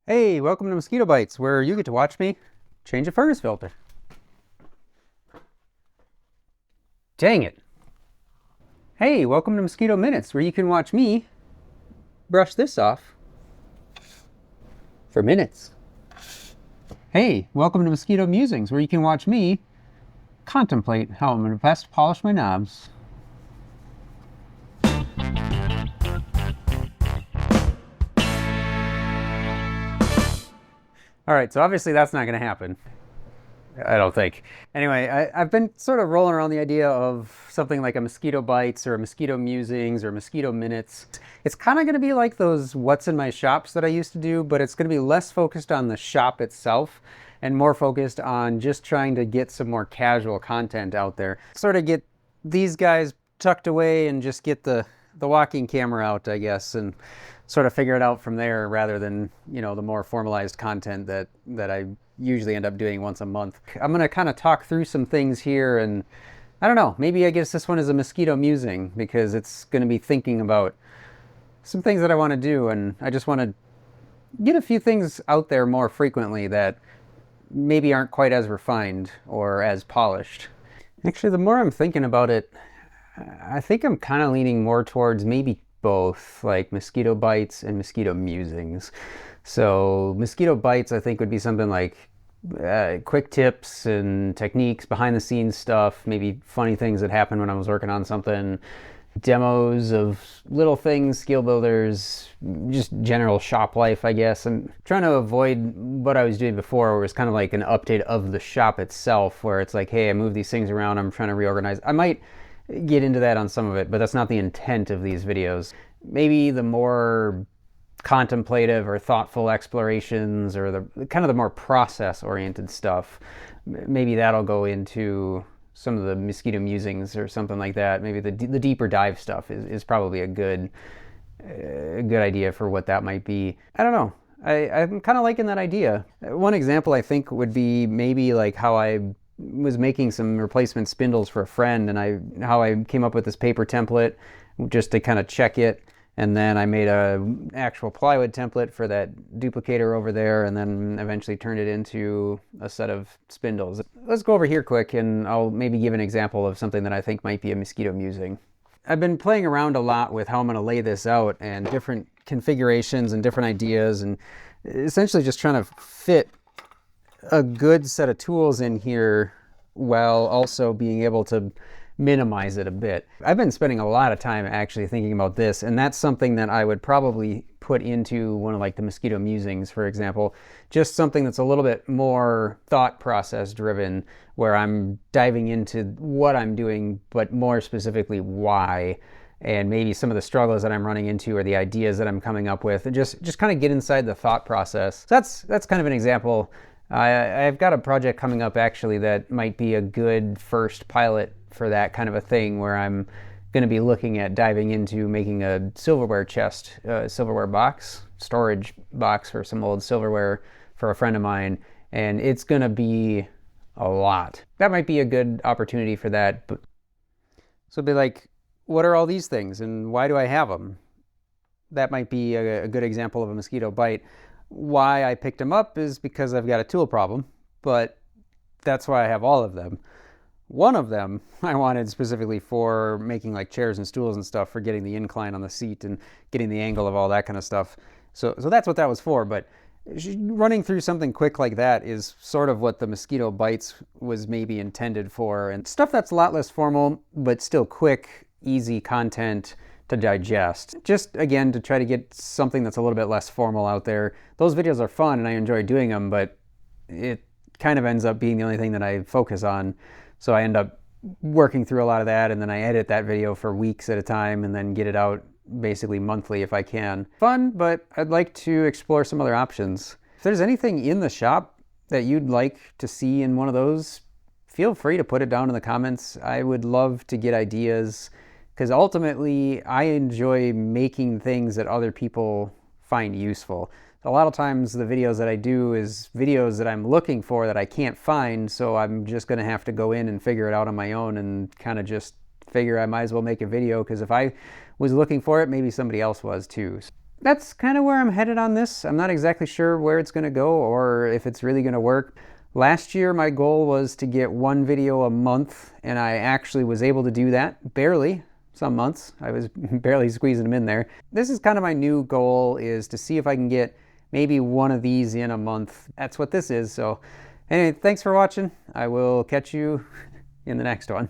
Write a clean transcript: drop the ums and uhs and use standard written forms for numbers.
Hey, welcome to Mosquito Bites, where you get to watch me change a furnace filter. Dang it. Hey, welcome to Mosquito Minutes, where you can watch me brush this off for minutes. Hey, welcome to Mosquito Musings, where you can watch me contemplate how I'm going to best polish my knobs. All right, so obviously that's not going to happen. I don't think. Anyway, I've been sort of rolling around the idea of something like a Mosquito Bites or a Mosquito Musings or Mosquito Minutes. It's kind of going to be like those What's in My Shops that I used to do, but it's going to be less focused on the shop itself and more focused on just trying to get some more casual content out there. Sort of get these guys tucked away and just get the walking camera out, I guess, and sort of figure it out from there rather than, the more formalized content that I usually end up doing once a month. I'm going to kind of talk through some things here, and I don't know, maybe I guess this one is a Mosquito Musing because it's going to be thinking about some things that I want to do, and I just want to get a few things out there more frequently that maybe aren't quite as refined or as polished. Actually, the more I'm thinking about it, I think I'm kind of leaning more towards maybe both, like Mosquito Bites and Mosquito Musings. So Mosquito Bites, I think, would be something like quick tips and techniques, behind the scenes stuff, maybe funny things that happened when I was working on something, demos of little things, skill builders, just general shop life, I guess. I'm trying to avoid what I was doing before, where it was kind of like an update of the shop itself, where it's like, hey, I moved these things around, I'm trying to reorganize. I might get into that on some of it, but that's not the intent of these videos. Maybe the more contemplative or thoughtful explorations, or the kind of the more process oriented stuff, maybe that'll go into some of the Mosquito Musings or something like that. Maybe the deeper dive stuff is probably a good idea for what that might be. I don't know. I'm kind of liking that idea. One example I think would be maybe like how I was making some replacement spindles for a friend, and how I came up with this paper template just to kind of check it. And then I made an actual plywood template for that duplicator over there, and then eventually turned it into a set of spindles. Let's go over here quick, and I'll maybe give an example of something that I think might be a Mosquito Musing. I've been playing around a lot with how I'm going to lay this out, and different configurations and different ideas, and essentially just trying to fit a good set of tools in here while also being able to minimize it a bit. I've been spending a lot of time actually thinking about this, and that's something that I would probably put into one of like the Mosquito Musings, for example. Just something that's a little bit more thought process driven, where I'm diving into what I'm doing, but more specifically why, and maybe some of the struggles that I'm running into or the ideas that I'm coming up with, and just kind of get inside the thought process. So that's kind of an example. I've got a project coming up actually that might be a good first pilot for that kind of a thing, where I'm going to be looking at diving into making a silverware chest, silverware box, storage box for some old silverware for a friend of mine, and it's going to be a lot. That might be a good opportunity for that. So it'd be like, what are all these things and why do I have them? That might be a good example of a Mosquito Bite. Why I picked them up is because I've got a tool problem, but that's why I have all of them. One of them I wanted specifically for making like chairs and stools and stuff, for getting the incline on the seat and getting the angle of all that kind of stuff. So that's what that was for. But running through something quick like that is sort of what the Mosquito Bites was maybe intended for, and stuff that's a lot less formal, but still quick, easy content to digest. Just again, to try to get something that's a little bit less formal out there. Those videos are fun and I enjoy doing them, but it kind of ends up being the only thing that I focus on. So I end up working through a lot of that, and then I edit that video for weeks at a time and then get it out basically monthly if I can. Fun, but I'd like to explore some other options. If there's anything in the shop that you'd like to see in one of those, feel free to put it down in the comments. I would love to get ideas, because ultimately I enjoy making things that other people find useful. A lot of times the videos that I do is videos that I'm looking for that I can't find, so I'm just going to have to go in and figure it out on my own, and kind of just figure I might as well make a video, because if I was looking for it, maybe somebody else was too. that's kind of where I'm headed on this. I'm not exactly sure where it's going to go or if it's really going to work. Last year, my goal was to get one video a month, and I actually was able to do that, barely. Some months, I was barely squeezing them in there. This is kind of my new goal, is to see if I can get maybe one of these in a month. That's what this is. So anyway, thanks for watching. I will catch you in the next one.